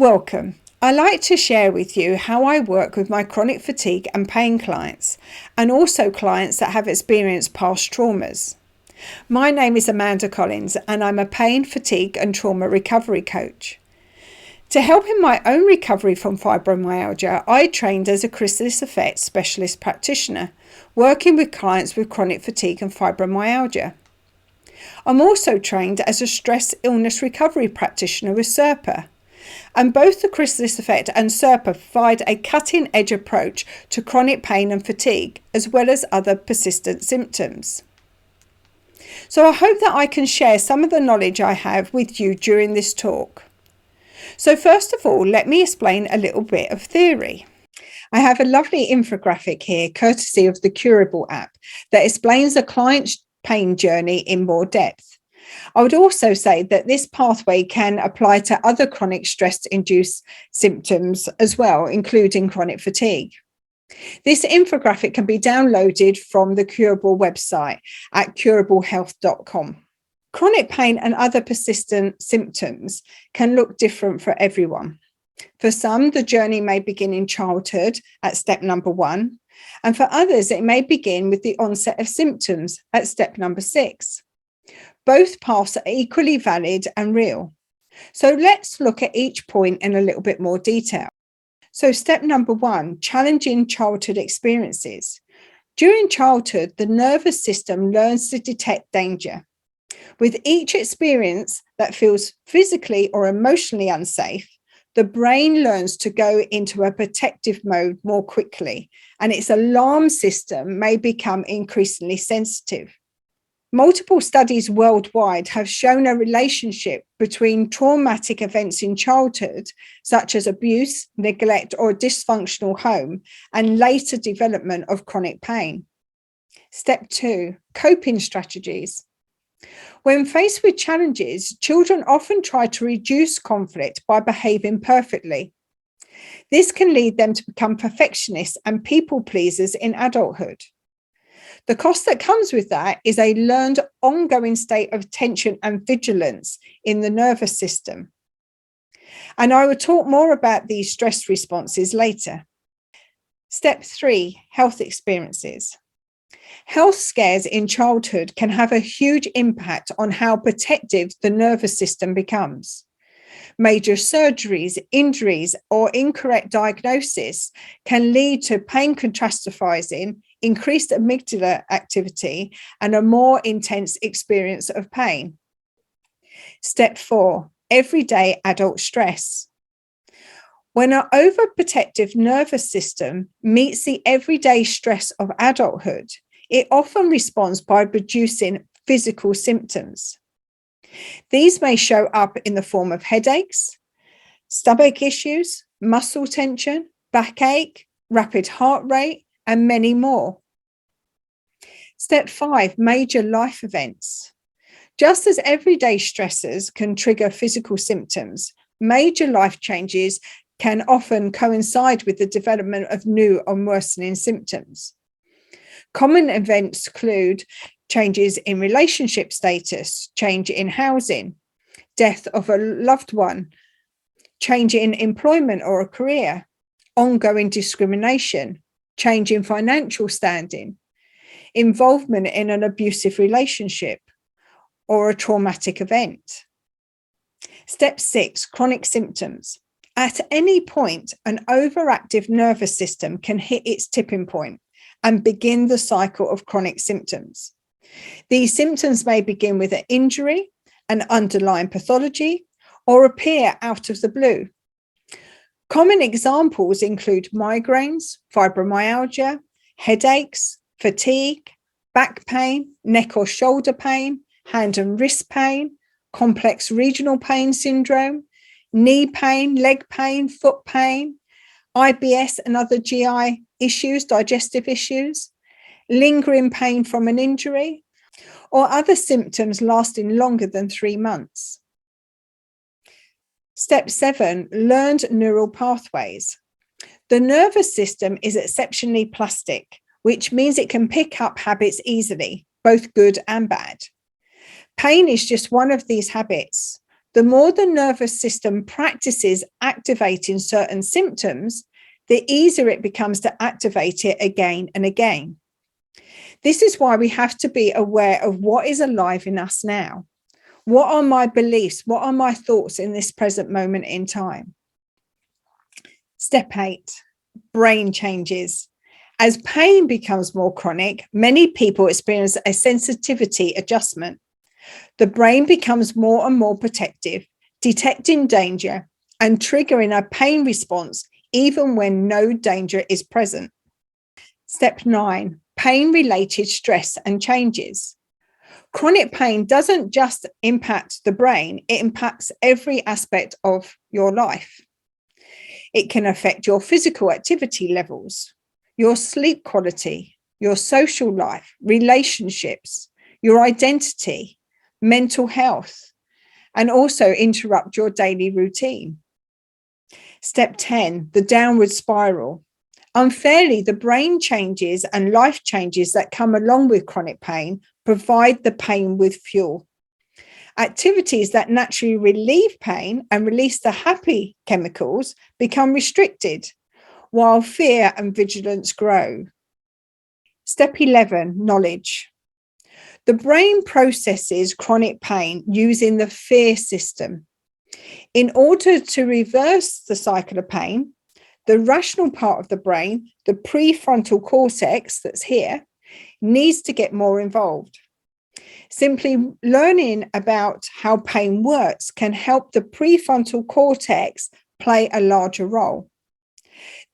Welcome. I like to share with you how I work with my chronic fatigue and pain clients, and also clients that have experienced past traumas. My name is Amanda Collins, and I'm a pain, fatigue and trauma recovery coach. To help in my own recovery from fibromyalgia, I trained as a Chrysalis specialist practitioner, working with clients with chronic fatigue and fibromyalgia. I'm also trained as a stress illness recovery practitioner with SIRPA. And both the Chrysalis effect and SIRPA provide a cutting-edge approach to chronic pain and fatigue, as well as other persistent symptoms. So I hope that I can share some of the knowledge I have with you during this talk. So first of all, let me explain a little bit of theory. I have a lovely infographic here, courtesy of the Curable app, that explains a client's pain journey in more depth. I would also say that this pathway can apply to other chronic stress-induced symptoms as well, including chronic fatigue. This infographic can be downloaded from the Curable website at curablehealth.com. Chronic pain and other persistent symptoms can look different for everyone. For some, the journey may begin in childhood at step number 1, and for others, it may begin with the onset of symptoms at step number 6. Both paths are equally valid and real. So let's look at each point in a little bit more detail. So step number 1, challenging childhood experiences. During childhood, the nervous system learns to detect danger. With each experience that feels physically or emotionally unsafe, the brain learns to go into a protective mode more quickly, and its alarm system may become increasingly sensitive. Multiple studies worldwide have shown a relationship between traumatic events in childhood, such as abuse, neglect, or a dysfunctional home, and later development of chronic pain. Step 2, coping strategies. When faced with challenges, children often try to reduce conflict by behaving perfectly. This can lead them to become perfectionists and people pleasers in adulthood. The cost that comes with that is a learned ongoing state of tension and vigilance in the nervous system. And I will talk more about these stress responses later. Step 3, health experiences. Health scares in childhood can have a huge impact on how protective the nervous system becomes. Major surgeries, injuries, or incorrect diagnosis can lead to pain catastrophizing, increased amygdala activity, and a more intense experience of pain. Step 4, everyday adult stress. When an overprotective nervous system meets the everyday stress of adulthood, it often responds by producing physical symptoms. These may show up in the form of headaches, stomach issues, muscle tension, backache, rapid heart rate, and many more. Step 5, major life events. Just as everyday stressors can trigger physical symptoms, major life changes can often coincide with the development of new or worsening symptoms. Common events include changes in relationship status, change in housing, death of a loved one, change in employment or a career, ongoing discrimination, change in financial standing, involvement in an abusive relationship, or a traumatic event. Step 6, chronic symptoms. At any point, an overactive nervous system can hit its tipping point and begin the cycle of chronic symptoms. These symptoms may begin with an injury, an underlying pathology, or appear out of the blue. Common examples include migraines, fibromyalgia, headaches, fatigue, back pain, neck or shoulder pain, hand and wrist pain, complex regional pain syndrome, knee pain, leg pain, foot pain, IBS and other GI issues, digestive issues, lingering pain from an injury, or other symptoms lasting longer than 3 months. Step 7, learned neural pathways. The nervous system is exceptionally plastic, which means it can pick up habits easily, both good and bad. Pain is just one of these habits. The more the nervous system practices activating certain symptoms, the easier it becomes to activate it again and again. This is why we have to be aware of what is alive in us now. What are my beliefs? What are my thoughts in this present moment in time? Step 8, brain changes. As pain becomes more chronic, many people experience a sensitivity adjustment. The brain becomes more and more protective, detecting danger and triggering a pain response even when no danger is present. Step 9, pain-related stress and changes. Chronic pain doesn't just impact the brain, it impacts every aspect of your life. It can affect your physical activity levels, your sleep quality, your social life, relationships, your identity, mental health, and also interrupt your daily routine. Step 10, the downward spiral. Unfairly, the brain changes and life changes that come along with chronic pain provide the pain with fuel. Activities that naturally relieve pain and release the happy chemicals become restricted, while fear and vigilance grow. Step 11, knowledge. The brain processes chronic pain using the fear system. In order to reverse the cycle of pain, the rational part of the brain, the prefrontal cortex that's here, needs to get more involved. Simply learning about how pain works can help the prefrontal cortex play a larger role.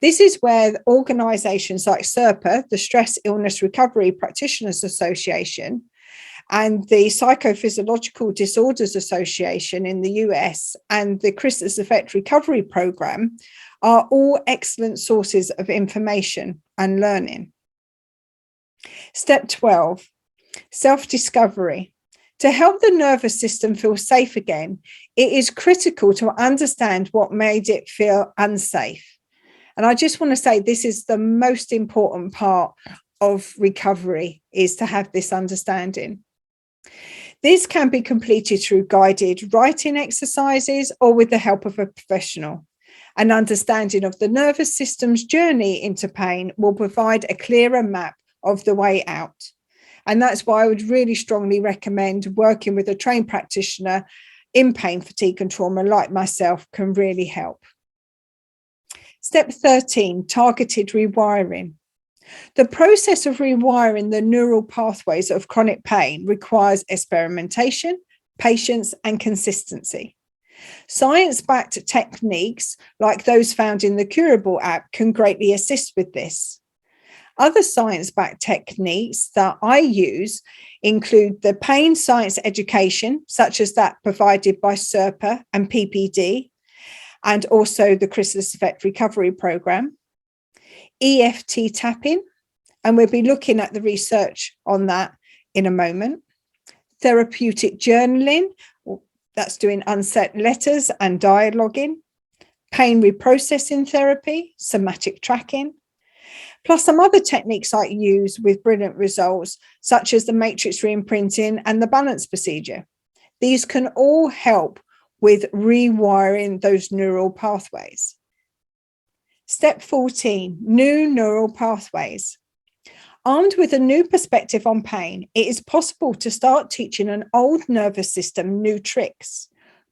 This is where organizations like SIRPA, the Stress Illness Recovery Practitioners Association, and the Psychophysiological Disorders Association in the US and the Chrysalis Recovery Program are all excellent sources of information and learning. Step 12, self-discovery. To help the nervous system feel safe again, it is critical to understand what made it feel unsafe. And I just want to say this is the most important part of recovery, is to have this understanding. This can be completed through guided writing exercises or with the help of a professional. An understanding of the nervous system's journey into pain will provide a clearer map of the way out. And that's why I would really strongly recommend working with a trained practitioner in pain, fatigue, and trauma like myself can really help. Step 13, targeted rewiring. The process of rewiring the neural pathways of chronic pain requires experimentation, patience, and consistency. Science-backed techniques like those found in the Curable app can greatly assist with this. Other science-backed techniques that I use include the pain science education, such as that provided by SIRPA and PPD, and also the Chrysalis Recovery Program, EFT tapping, and we'll be looking at the research on that in a moment, therapeutic journaling, that's doing unset letters and dialoguing, pain reprocessing therapy, somatic tracking, plus some other techniques I use with brilliant results, such as the matrix reimprinting and the balance procedure. These can all help with rewiring those neural pathways. Step 14, new neural pathways. Armed with a new perspective on pain, it is possible to start teaching an old nervous system new tricks.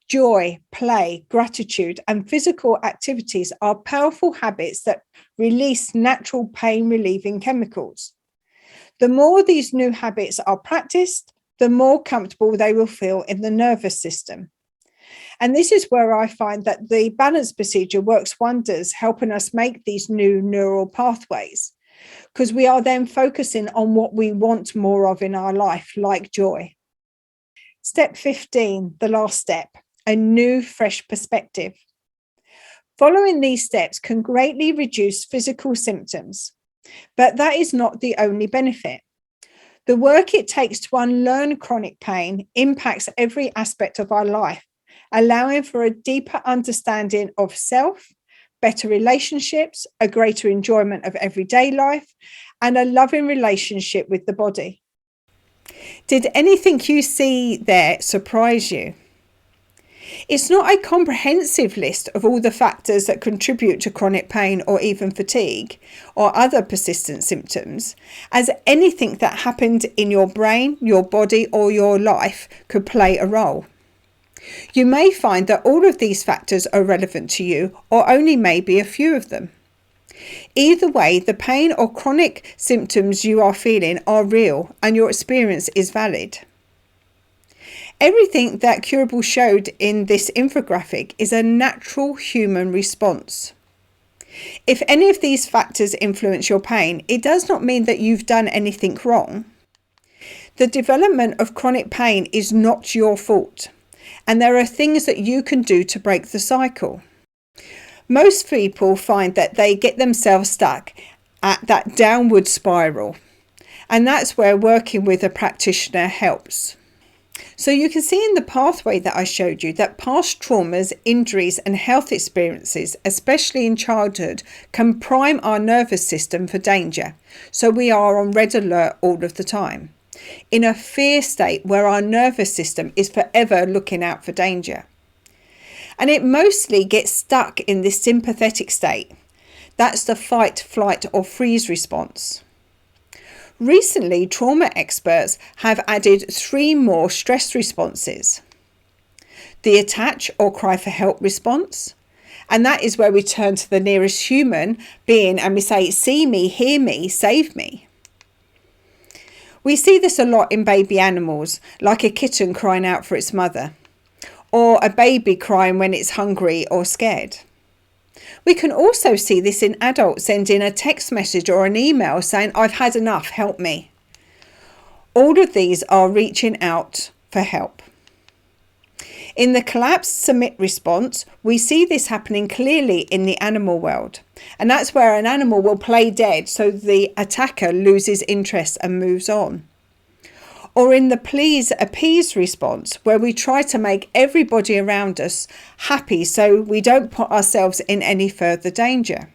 Joy, play, gratitude, and physical activities are powerful habits that release natural pain-relieving chemicals. The more these new habits are practiced, the more comfortable they will feel in the nervous system. And this is where I find that the balance procedure works wonders, helping us make these new neural pathways, because we are then focusing on what we want more of in our life, like joy. Step 15, the last step, a new, fresh perspective. Following these steps can greatly reduce physical symptoms, but that is not the only benefit. The work it takes to unlearn chronic pain impacts every aspect of our life, allowing for a deeper understanding of self, better relationships, a greater enjoyment of everyday life, and a loving relationship with the body. Did anything you see there surprise you? It's not a comprehensive list of all the factors that contribute to chronic pain or even fatigue or other persistent symptoms, as anything that happened in your brain, your body, or your life could play a role. You may find that all of these factors are relevant to you, or only maybe a few of them. Either way, the pain or chronic symptoms you are feeling are real and your experience is valid. Everything that Curable showed in this infographic is a natural human response. If any of these factors influence your pain, it does not mean that you've done anything wrong. The development of chronic pain is not your fault, and there are things that you can do to break the cycle. Most people find that they get themselves stuck at that downward spiral, and that's where working with a practitioner helps. So you can see in the pathway that I showed you that past traumas, injuries and health experiences, especially in childhood, can prime our nervous system for danger. So we are on red alert all of the time, in a fear state where our nervous system is forever looking out for danger. And it mostly gets stuck in this sympathetic state. That's the fight, flight or freeze response. Recently, trauma experts have added 3 more stress responses. The attach or cry for help response, and that is where we turn to the nearest human being and we say, see me, hear me, save me. We see this a lot in baby animals, like a kitten crying out for its mother, or a baby crying when it's hungry or scared. We can also see this in adults sending a text message or an email saying, I've had enough, help me. All of these are reaching out for help. In the collapse submit response, we see this happening clearly in the animal world. And that's where an animal will play dead so the attacker loses interest and moves on. Or in the please appease response, where we try to make everybody around us happy so we don't put ourselves in any further danger.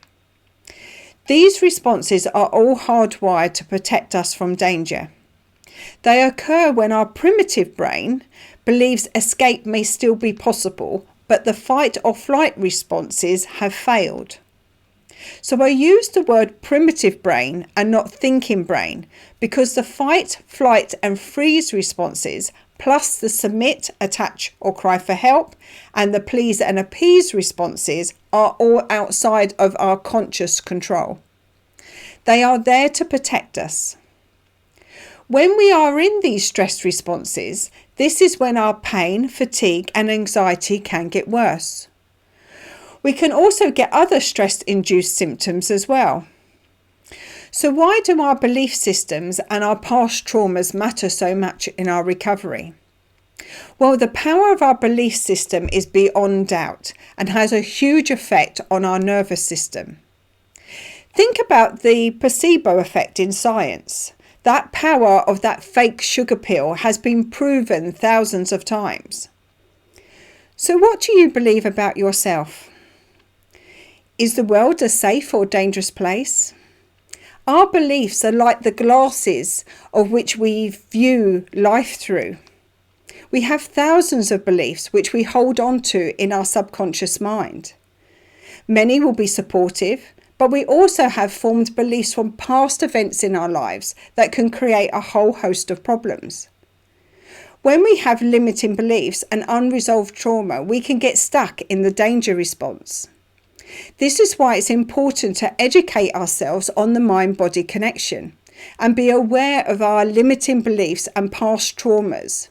These responses are all hardwired to protect us from danger. They occur when our primitive brain believes escape may still be possible, but the fight or flight responses have failed. So I use the word primitive brain and not thinking brain because the fight, flight and freeze responses plus the submit, attach or cry for help and the please and appease responses are all outside of our conscious control. They are there to protect us. When we are in these stress responses, this is when our pain, fatigue and anxiety can get worse. We can also get other stress-induced symptoms as well. So why do our belief systems and our past traumas matter so much in our recovery? Well, the power of our belief system is beyond doubt and has a huge effect on our nervous system. Think about the placebo effect in science. That power of that fake sugar pill has been proven thousands of times. So what do you believe about yourself? Is the world a safe or dangerous place? Our beliefs are like the glasses of which we view life through. We have thousands of beliefs which we hold on to in our subconscious mind. Many will be supportive, but we also have formed beliefs from past events in our lives that can create a whole host of problems. When we have limiting beliefs and unresolved trauma, we can get stuck in the danger response. This is why it's important to educate ourselves on the mind-body connection and be aware of our limiting beliefs and past traumas.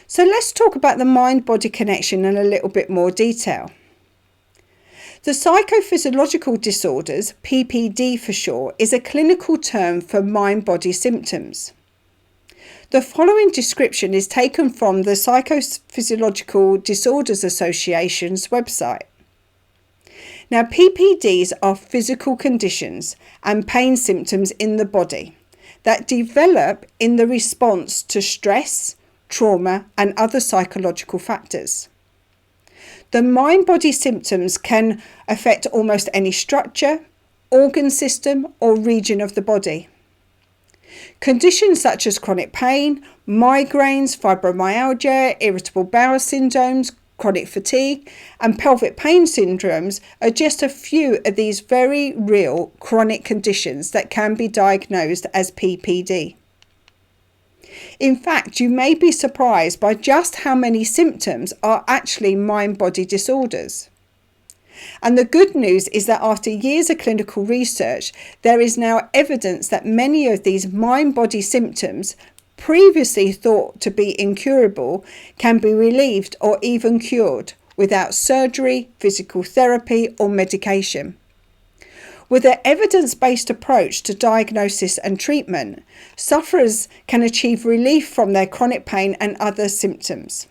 So let's talk about the mind-body connection in a little bit more detail. The psychophysiological disorders, PPD for short, is a clinical term for mind-body symptoms. The following description is taken from the Psychophysiological Disorders Association's website. Now, PPDs are physical conditions and pain symptoms in the body that develop in the response to stress, trauma, and other psychological factors. The mind-body symptoms can affect almost any structure, organ system, or region of the body. Conditions such as chronic pain, migraines, fibromyalgia, irritable bowel syndromes, chronic fatigue, and pelvic pain syndromes are just a few of these very real chronic conditions that can be diagnosed as PPD. In fact, you may be surprised by just how many symptoms are actually mind-body disorders. And the good news is that after years of clinical research, there is now evidence that many of these mind-body symptoms, previously thought to be incurable, can be relieved or even cured without surgery, physical therapy, or medication. With an evidence-based approach to diagnosis and treatment, sufferers can achieve relief from their chronic pain and other symptoms.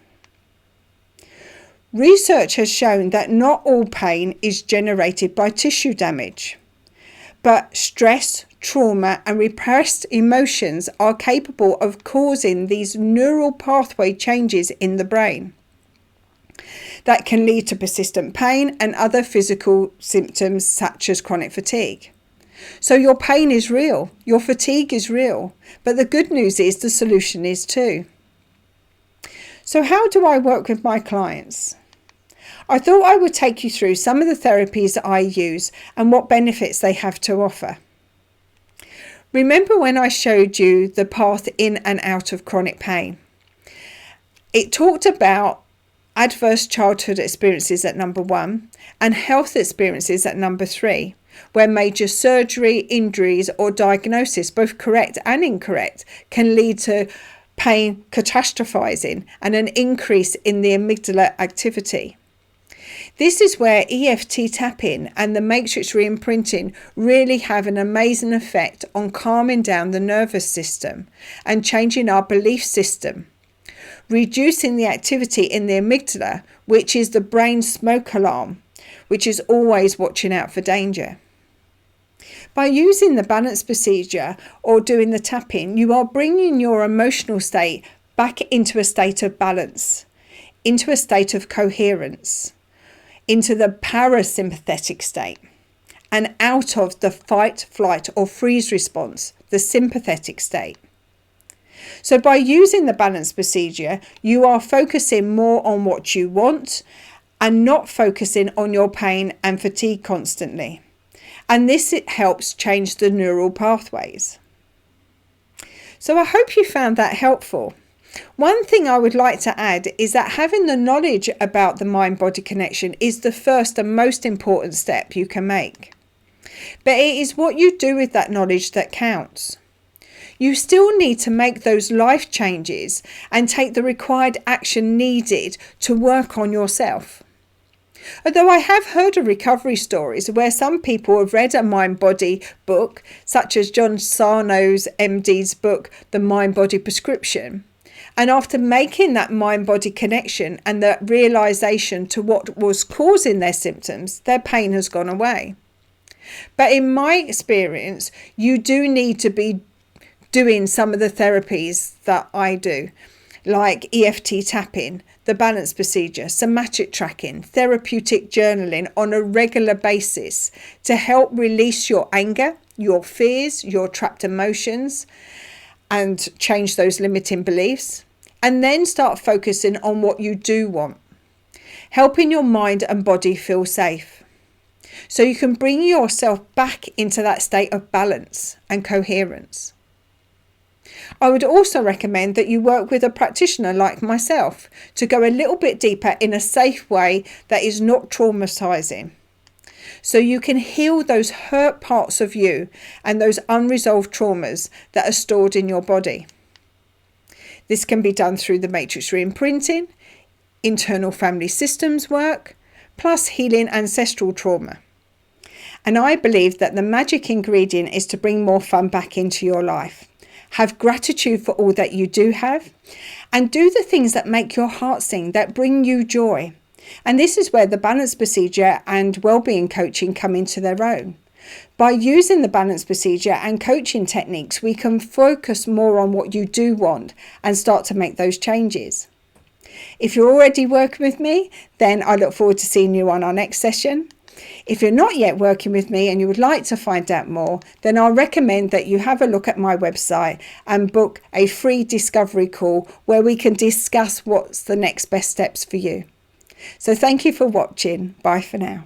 Research has shown that not all pain is generated by tissue damage, but stress, trauma, and repressed emotions are capable of causing these neural pathway changes in the brain that can lead to persistent pain and other physical symptoms such as chronic fatigue. So your pain is real, your fatigue is real, but the good news is the solution is too. So how do I work with my clients? I thought I would take you through some of the therapies that I use and what benefits they have to offer. Remember when I showed you the path in and out of chronic pain? It talked about adverse childhood experiences at number 1 and health experiences at number 3, where major surgery, injuries or diagnosis, both correct and incorrect, can lead to pain catastrophizing and an increase in the amygdala activity. This is where EFT tapping and the matrix re-imprinting really have an amazing effect on calming down the nervous system and changing our belief system, reducing the activity in the amygdala, which is the brain's smoke alarm, which is always watching out for danger. By using the balance procedure or doing the tapping, you are bringing your emotional state back into a state of balance, into a state of coherence, into the parasympathetic state, and out of the fight, flight, or freeze response, the sympathetic state. So by using the balance procedure, you are focusing more on what you want and not focusing on your pain and fatigue constantly. And this helps change the neural pathways. So I hope you found that helpful. One thing I would like to add is that having the knowledge about the mind-body connection is the first and most important step you can make. But it is what you do with that knowledge that counts. You still need to make those life changes and take the required action needed to work on yourself. Although I have heard of recovery stories where some people have read a mind-body book, such as John Sarno's MD's book, The Mind-Body Prescription, and after making that mind-body connection and the realization to what was causing their symptoms, their pain has gone away. But in my experience, you do need to be doing some of the therapies that I do, like EFT tapping, the balance procedure, somatic tracking, therapeutic journaling on a regular basis to help release your anger, your fears, your trapped emotions, and change those limiting beliefs. And then start focusing on what you do want, helping your mind and body feel safe, so you can bring yourself back into that state of balance and coherence. I would also recommend that you work with a practitioner like myself to go a little bit deeper in a safe way that is not traumatizing, so you can heal those hurt parts of you and those unresolved traumas that are stored in your body. This can be done through the matrix re-imprinting, internal family systems work, plus healing ancestral trauma. And I believe that the magic ingredient is to bring more fun back into your life. Have gratitude for all that you do have, and do the things that make your heart sing, that bring you joy. And this is where the balance procedure and wellbeing coaching come into their own. By using the balance procedure and coaching techniques, we can focus more on what you do want and start to make those changes. If you're already working with me, then I look forward to seeing you on our next session. If you're not yet working with me and you would like to find out more, then I'll recommend that you have a look at my website and book a free discovery call where we can discuss what's the next best steps for you. So thank you for watching. Bye for now.